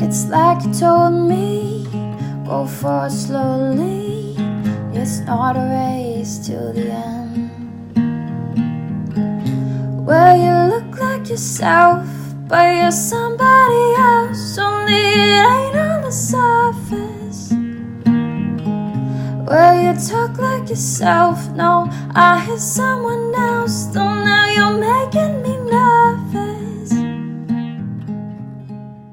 It's like you told me, go for it slowly. It's not a race till the end. Well, you look like yourself, but you're somebody else. Only it ain't on the surface. Well, you talk like yourself. No, I hear someone else. Though now you're making me nervous.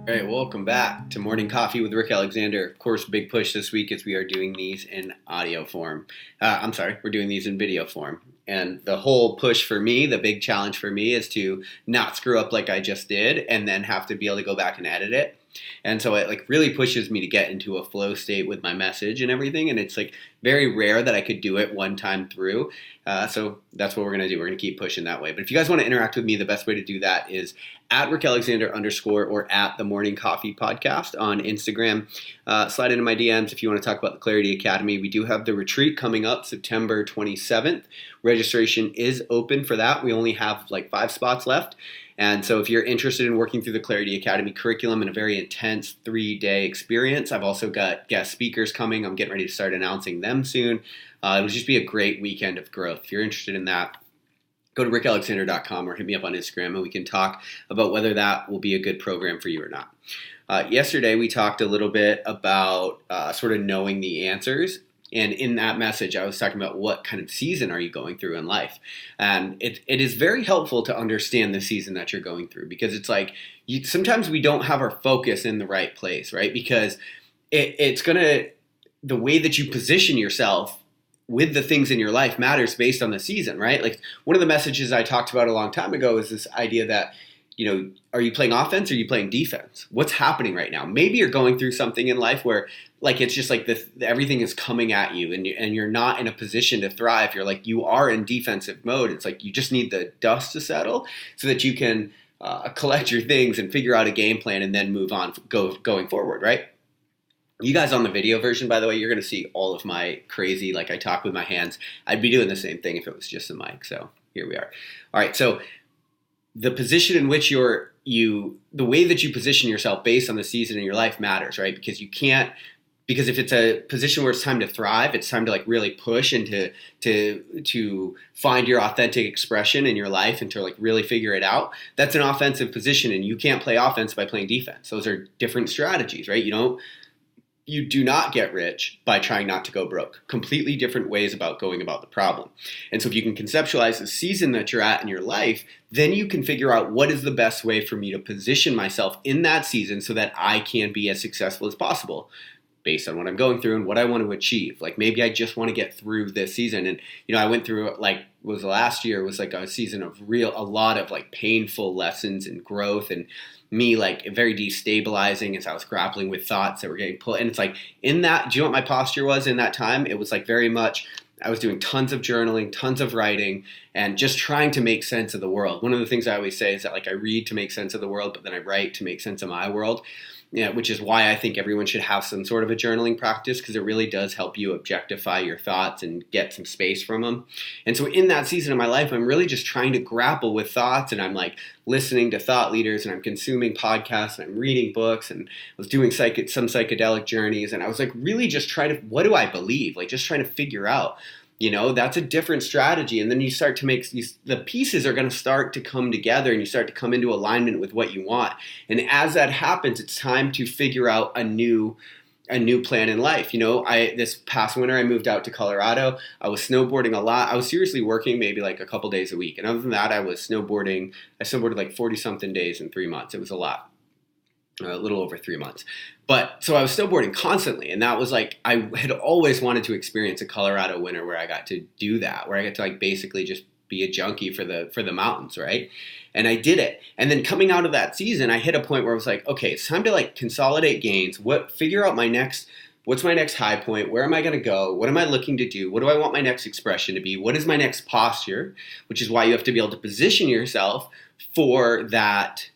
All right, welcome back to Morning Coffee with Rick Alexander. Of course, big push this week is we are doing these in audio form. We're doing these in video form. And the whole push for me, the big challenge for me is to not screw up like I just did and then have to be able to go back and edit it. And so it really pushes me to get into a flow state with my message and everything. And it's very rare that I could do it one time through. So that's what we're going to do. We're going to keep pushing that way. But if you guys want to interact with me, the best way to do that is at Rick Alexander _ or at the Morning Coffee Podcast on Instagram. Slide into my DMs if you want to talk about the Clarity Academy. We do have the retreat coming up September 27th. Registration is open for that. We only have 5 spots left. And so if you're interested in working through the Clarity Academy curriculum in a very intense 3-day experience, I've also got guest speakers coming. I'm getting ready to start announcing them soon. It'll just be a great weekend of growth. If you're interested in that, go to rickalexander.com or hit me up on Instagram and we can talk about whether that will be a good program for you or not. Yesterday, we talked a little bit about sort of knowing the answers. And in that message, I was talking about what kind of season are you going through in life. And it is very helpful to understand the season that you're going through, because it's sometimes we don't have our focus in the right place, right? Because the way that you position yourself with the things in your life matters based on the season, right? One of the messages I talked about a long time ago is this idea that, are you playing offense or are you playing defense? What's happening right now? Maybe you're going through something in life where it's just this, everything is coming at you and you're not in a position to thrive. You are in defensive mode. It's you just need the dust to settle so that you can collect your things and figure out a game plan and then move on, going forward, right? You guys on the video version, by the way, you're going to see all of my crazy, I talk with my hands. I'd be doing the same thing if it was just a mic. So here we are. All right. So the position in which the way that you position yourself based on the season in your life matters, right? Because if it's a position where it's time to thrive, it's time to really push and to find your authentic expression in your life and to really figure it out. That's an offensive position, and you can't play offense by playing defense. Those are different strategies, right? You do not get rich by trying not to go broke. Completely different ways about going about the problem. And so if you can conceptualize the season that you're at in your life, then you can figure out what is the best way for me to position myself in that season so that I can be as successful as possible based on what I'm going through and what I want to achieve. Maybe I just want to get through this season. And, I went through last year was a season of a lot of painful lessons and growth, and me very destabilizing as I was grappling with thoughts that were getting pulled. And it's in that, do you know what my posture was in that time? It was very much, I was doing tons of journaling, tons of writing, and just trying to make sense of the world. One of the things I always say is that I read to make sense of the world, but then I write to make sense of my world. Yeah, which is why I think everyone should have some sort of a journaling practice, because it really does help you objectify your thoughts and get some space from them. And so in that season of my life, I'm really just trying to grapple with thoughts, and I'm listening to thought leaders, and I'm consuming podcasts, and I'm reading books, and I was doing some psychedelic journeys, and I was really just trying to, what do I believe? Just trying to figure out. That's a different strategy. And then you start to make the pieces are going to start to come together, and you start to come into alignment with what you want. And as that happens, it's time to figure out a new plan in life. This past winter, I moved out to Colorado. I was snowboarding a lot. I was seriously working maybe a couple days a week. And other than that, I was snowboarding. I snowboarded 40 something days in 3 months. It was a lot. A little over 3 months. But so I was snowboarding constantly, and that was I had always wanted to experience a Colorado winter where I got to do that, where I got to basically just be a junkie for the mountains, right? And I did it. And then coming out of that season, I hit a point where I was okay, it's time to consolidate gains, figure out what's my next high point, where am I going to go, what am I looking to do, what do I want my next expression to be, what is my next posture, which is why you have to be able to position yourself for that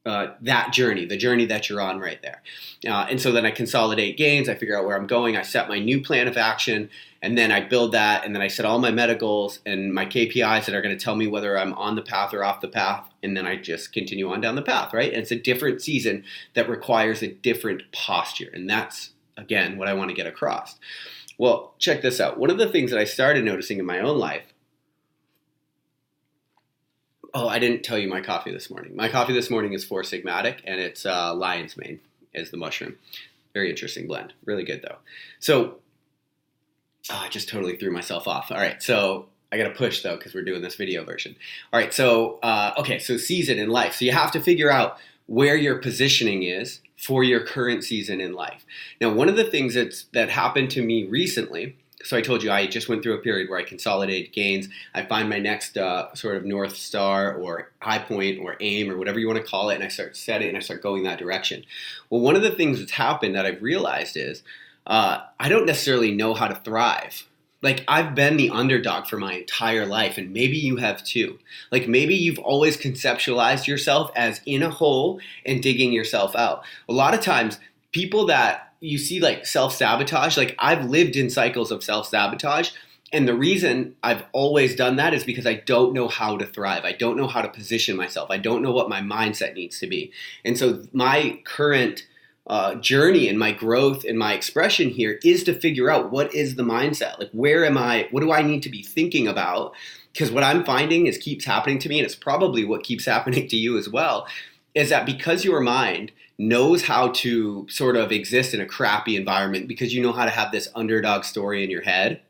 that journey, the journey that you're on right there. And so then I consolidate gains, I figure out where I'm going, I set my new plan of action, and then I build that, and then I set all my meta goals and my KPIs that are going to tell me whether I'm on the path or off the path, and then I just continue on down the path, right? And it's a different season that requires a different posture, and that's, again, what I want to get across. Well, check this out. One of the things that I started noticing in my own life. Oh, I didn't tell you my coffee this morning. My coffee this morning is Four Sigmatic, and it's lion's mane is the mushroom. Very interesting blend. Really good, though. So, I just totally threw myself off. All right, so I got to push, though, because we're doing this video version. All right, so, so season in life. So you have to figure out where your positioning is for your current season in life. Now, one of the things that happened to me recently, so I told you I just went through a period where I consolidated gains. I find my next sort of North Star or high point or aim or whatever you want to call it, and I start setting and I start going that direction. Well, one of the things that's happened that I've realized is I don't necessarily know how to thrive. Like, I've been the underdog for my entire life, and maybe you have too. Like, maybe you've always conceptualized yourself as in a hole and digging yourself out. A lot of times, people that you see like self-sabotage, like I've lived in cycles of self-sabotage, and the reason I've always done that is because I don't know how to thrive. I don't know how to position myself. I don't know what my mindset needs to be. And so my current journey and my growth and my expression here is to figure out what is the mindset. Like, where am I? What do I need to be thinking about? Because what I'm finding keeps happening to me, and it's probably what keeps happening to you as well, is that because your mind knows how to sort of exist in a crappy environment, because you know how to have this underdog story in your head,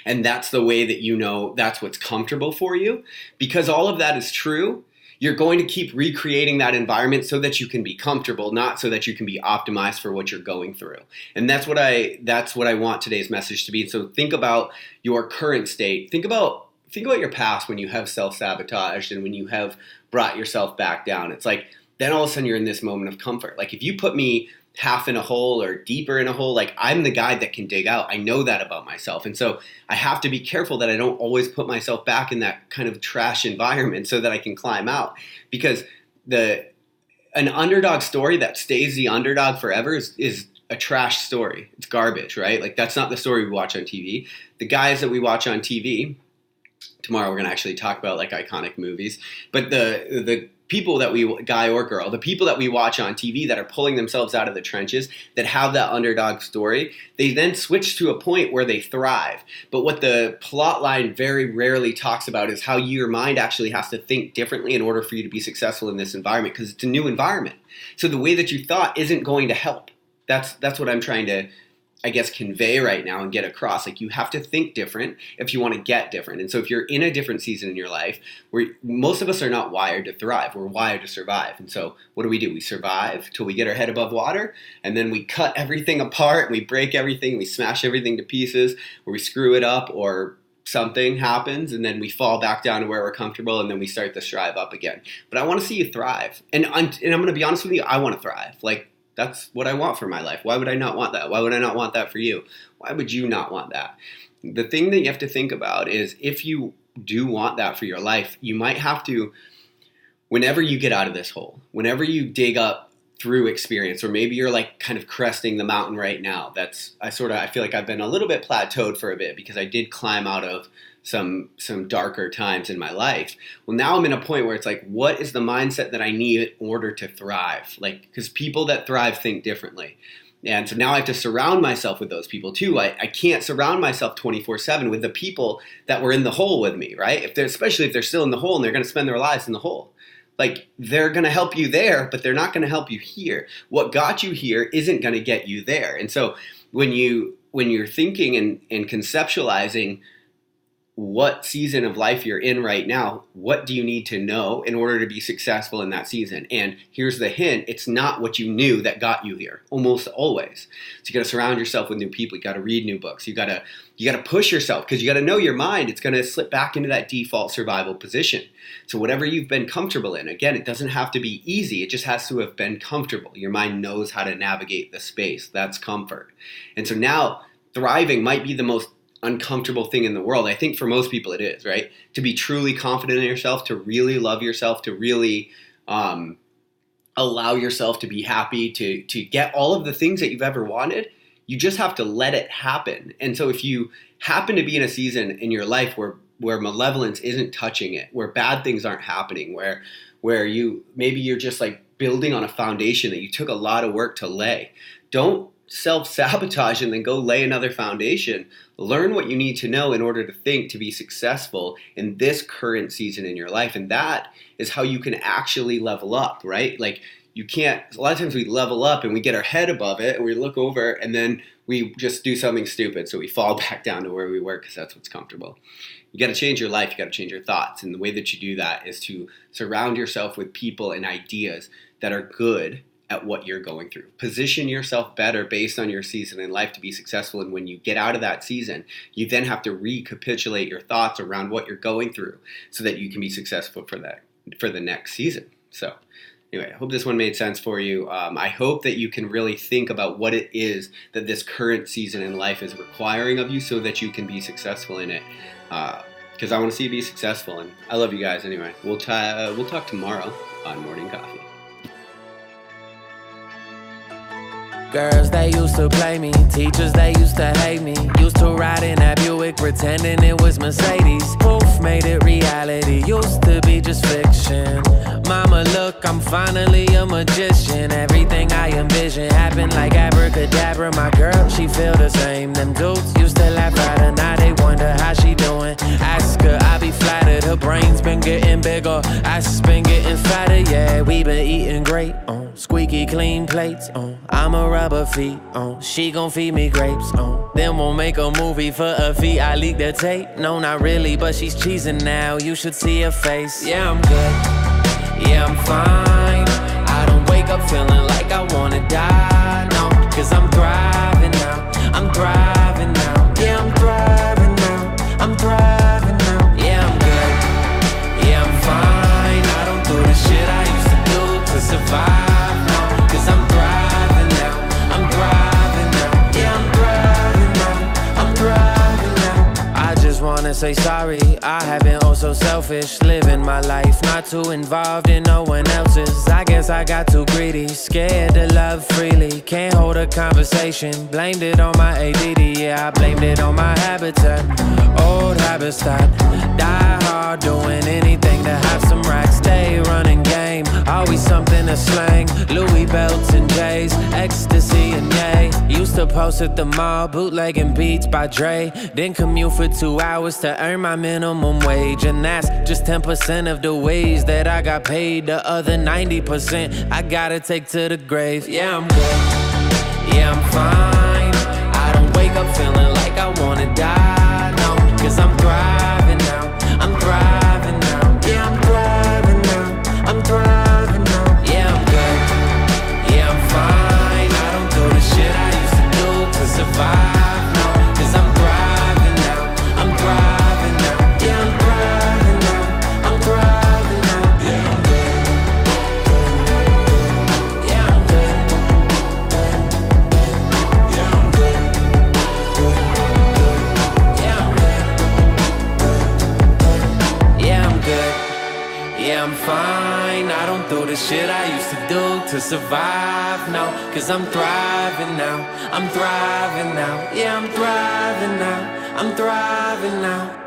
and that's the way that you know that's what's comfortable for you, because all of that is true, you're going to keep recreating that environment so that you can be comfortable, not so that you can be optimized for what you're going through. And that's what I want today's message to be. So think about your current state. Think about your past when you have self-sabotaged and when you have brought yourself back down. It's like, then all of a sudden you're in this moment of comfort. Like, if you put me half in a hole or deeper in a hole, like, I'm the guy that can dig out. I know that about myself. And so I have to be careful that I don't always put myself back in that kind of trash environment so that I can climb out. Because an underdog story that stays the underdog forever is a trash story. It's garbage, right? Like, that's not the story we watch on TV. The guys that we watch on TV, tomorrow we're going to actually talk about like iconic movies, but the people that guy or girl, the people that we watch on TV that are pulling themselves out of the trenches, that have that underdog story, they then switch to a point where they thrive. But what the plot line very rarely talks about is how your mind actually has to think differently in order for you to be successful in this environment, because it's a new environment. So the way that you thought isn't going to help. That's what I'm trying to, I guess, convey right now and get across. Like, you have to think different if you want to get different. And so if you're in a different season in your life, where most of us are not wired to thrive, we're wired to survive. And so what do? We survive till we get our head above water, and then we cut everything apart, and we break everything, we smash everything to pieces, or we screw it up, or something happens, and then we fall back down to where we're comfortable, and then we start to strive up again. But I want to see you thrive. And I'm going to be honest with you, I want to thrive. Like, that's what I want for my life. Why would I not want that? Why would I not want that for you? Why would you not want that? The thing that you have to think about is, if you do want that for your life, you might have to, whenever you get out of this hole, whenever you dig up through experience, or maybe you're like kind of cresting the mountain right now. I feel like I've been a little bit plateaued for a bit, because I did climb out of some darker times in my life. Well, now I'm in a point where it's like, what is the mindset that I need in order to thrive? Like, because people that thrive think differently. And so now I have to surround myself with those people too. I can't surround myself 24/7 with the people that were in the hole with me, right? Especially if they're still in the hole and they're going to spend their lives in the hole. Like, they're going to help you there, but they're not going to help you here. What got you here isn't going to get you there. And so when you're thinking and conceptualizing what season of life you're in right now, what do you need to know in order to be successful in that season? And here's the hint: it's not what you knew that got you here, almost always. So you got to surround yourself with new people. You got to read new books. You got to push yourself, because you got to know your mind. It's going to slip back into that default survival position. So whatever you've been comfortable in, again, it doesn't have to be easy. It just has to have been comfortable. Your mind knows how to navigate the space. That's comfort. And so now thriving might be the most uncomfortable thing in the world. I think for most people it is, right? To be truly confident in yourself, to really love yourself, to really allow yourself to be happy, to get all of the things that you've ever wanted. You just have to let it happen. And so if you happen to be in a season in your life where malevolence isn't touching it, where bad things aren't happening, where you're just like building on a foundation that you took a lot of work to lay, don't self-sabotage and then go lay another foundation. Learn what you need to know in order to be successful in this current season in your life. And that is how you can actually level up, right? Like, you can't, a lot of times we level up and we get our head above it and we look over and then we just do something stupid. So we fall back down to where we were because that's what's comfortable. You got to change your life. You got to change your thoughts. And the way that you do that is to surround yourself with people and ideas that are good at what you're going through. Position yourself better based on your season in life to be successful. And when you get out of that season, you then have to recapitulate your thoughts around what you're going through so that you can be successful for the next season. So anyway, I hope this one made sense for you. I hope that you can really think about what it is that this current season in life is requiring of you so that you can be successful in it. Because I want to see you be successful. And I love you guys anyway. We'll talk tomorrow on Morning Coffee. Girls, they used to play me. Teachers, they used to hate me. Used to ride in that Buick pretending it was Mercedes. Poof, made it reality. Used to be just fiction. Mama, look, I'm finally a magician. Everything I envision happened like abracadabra. My girl, she feel the same. Them dudes used to laugh at her. Now they wonder how she doing. Ask her, I be flattered. Her brain's been getting bigger. Ass been getting fatter. Yeah, we been eating great. Squeaky clean plates. I'm a rubber feet. She gon' feed me grapes. Then we'll make a movie for a fee. I leaked the tape. No, not really, but she's cheesing now. You should see her face. Yeah, I'm good. Yeah, I'm fine. I don't wake up feeling like I wanna die. No, cause I'm thriving now. I'm thriving now. Yeah, I'm thriving now. I'm thriving now. Yeah, I'm good. Yeah, I'm fine. I don't do the shit I used to do to survive now. Cause I'm thriving now. I'm thriving now. Yeah, I'm thriving now. I'm thriving now. I just wanna say sorry. I have been oh so selfish. Living my life, not too involved in no one else's. I guess I got too greedy. Scared to love freely. Can't hold a conversation. Blamed it on my ADD. Yeah, I blamed it on my habitat. Old habits stop. Die hard doing anything to have some racks. Stay running game. Always something to slang. Louis belts and J's. Ecstasy and yay. Used to post at the mall. Bootlegging beats by Dre. Then commute for 2 hours to earn my minimum wage. And that's just 10% of the ways that I got paid. The other 90% I gotta take to the grave. Yeah, I'm good. Yeah, I'm fine. I don't wake up feeling like I wanna die. No, cause I'm thriving now. I'm thriving now. Yeah, I'm thriving now. I'm thriving now. Yeah, I'm good. Yeah, I'm fine. I don't do the shit I used to do to survive. No, cause I'm thriving now. I'm thriving now. Yeah, I'm thriving now. I'm thriving now. Yeah, I'm good. Yeah, I'm good. Yeah, I'm good. Yeah, I'm good. Yeah, I'm good. Yeah, I'm fine. I don't do the shit I used to do to survive, no. Cause I'm thriving now. I'm thriving now. Yeah, I'm thriving now. I'm thriving now.